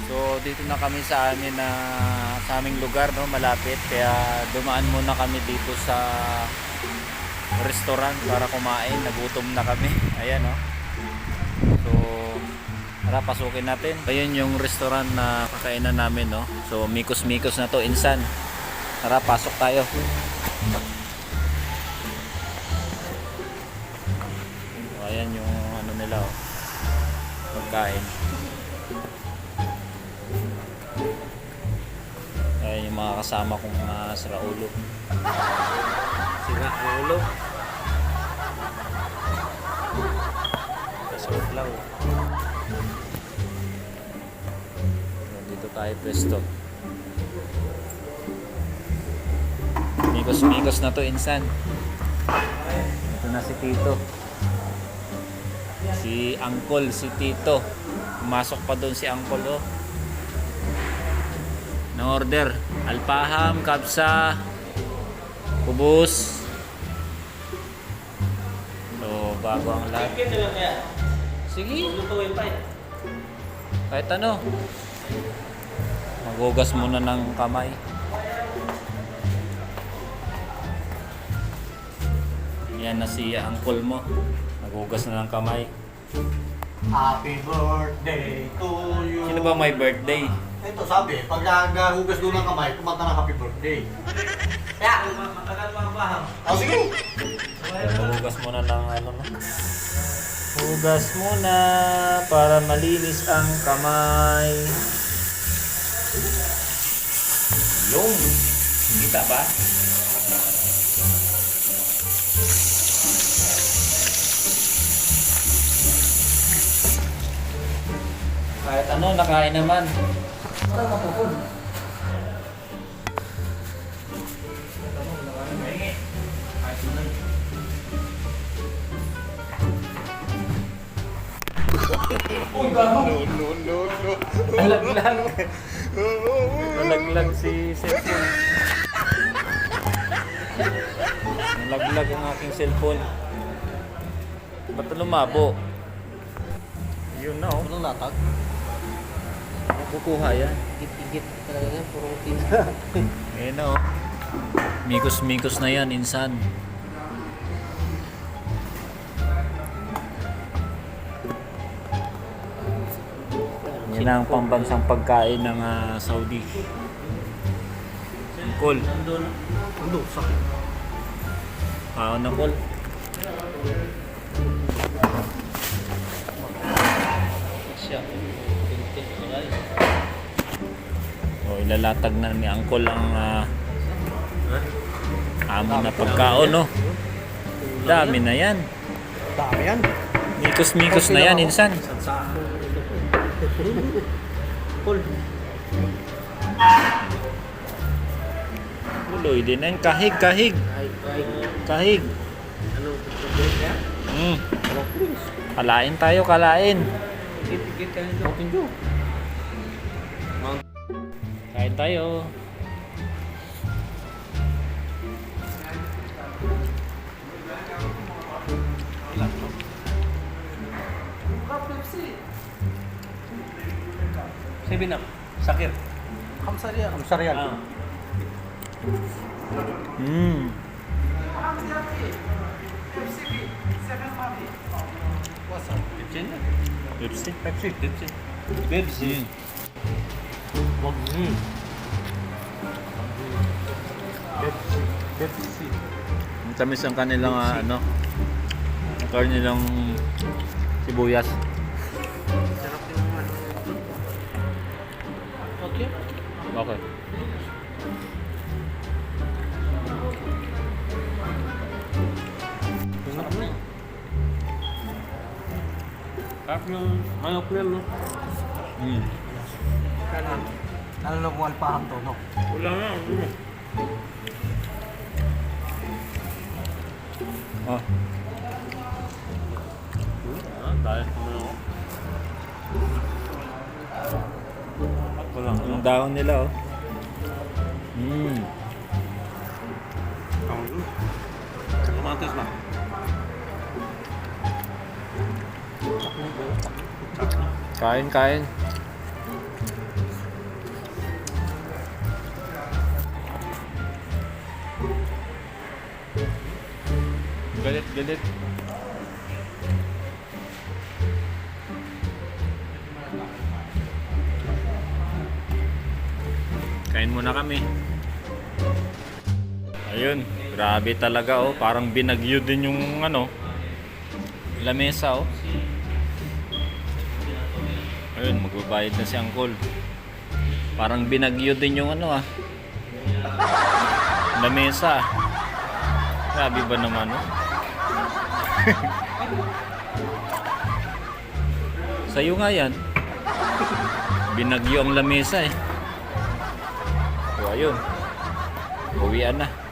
So dito na kami sa amin na sa aming lugar, no, malapit. Kaya dumaan muna kami dito sa restaurant para kumain. Nagutom na kami. Ayan, no. So tara, pasukin natin. Ayun yung restaurant na kakainan namin, no. So mikos-mikos na to, Insan. Tara, pasok tayo. So, ayan yung ano nila, oh, pagkain. Ayan yung mga kasama kong mga siraulo. Siraulo. Kasoklaw. Dito tayo pwesto. Mikos-mikos na to, Insan. Ito na si Tito. Si Uncle, si Tito. Pumasok pa doon si Uncle, oh. Na-order alpaham, kapsa, kubos. So, bago ang lahat. Sige. Kahit ano. Maghugas muna ng kamay. Yan na si Uncle mo. Naghugas na ng kamay. Happy birthday to you. Sino ba may birthday? Ito sabi, pag naghugas doon ng kamay, kumanta ng happy birthday. Kaya, matagal mga bahang. O sige. Hugas muna ng ano, no? Hugas muna para malinis ang kamay. Yung kita ba? Kahit ano, nakain naman. Parang mapupun. Uy, gano'n! No. Nalaglag. Nalaglag si cellphone. Nalaglag ang aking cellphone. Ba't lumabo? Yun na, oh. Anong latag? Kukuha yan. Igit-igit talaga yan, puro tin. Ayan na, oh. Mikos-mikos na yan, Insan. Yan ang pambansang pagkain ng Saudi. Kol. Ano, sakit. Kaon na, Kol. Siya. O, ilalatag na ni Uncle ang amon na pagkaon, no? Dami na yan. Dami yan. Mikos-mikos na yan, Insan. Cool. Uloy din yan. Kahig. Kahig. Ano, pagkakas niya? Ano, please? Kalain tayo, kalain. Igit-igit ka nito. Mountain Dew. Kain tayo. Seven up. Sakir. Kamsarian. Kamsarian. Ah. What's up? Pepsi na? Pepsi. Pepsi. Pepsi. Pepsi. Pepsi. Pepsi. Pepsi. Ang tamis ang kanilang ano. Ang kanilang sibuyas. Sarap yung ano. Okay. Okay. Sarap na. Sarap yung manok nila, no? Kanan. Nalulog mo alpaham to, no? Wala na. Oh. Dahil ko na ako. Ang dahon nila, oh. Kamatis na. Kain. Galit, galit. Kain muna kami. Ayun, grabe talaga oh. Parang binagyo din yung ano, lamesa oh. Ayun, magbabayad na si Uncle. Parang binagyo din yung ano ah, lamesa. Grabe ba naman oh. Sa'yo nga yan. Binagyo ang lamesa eh. So ayun, uwian na.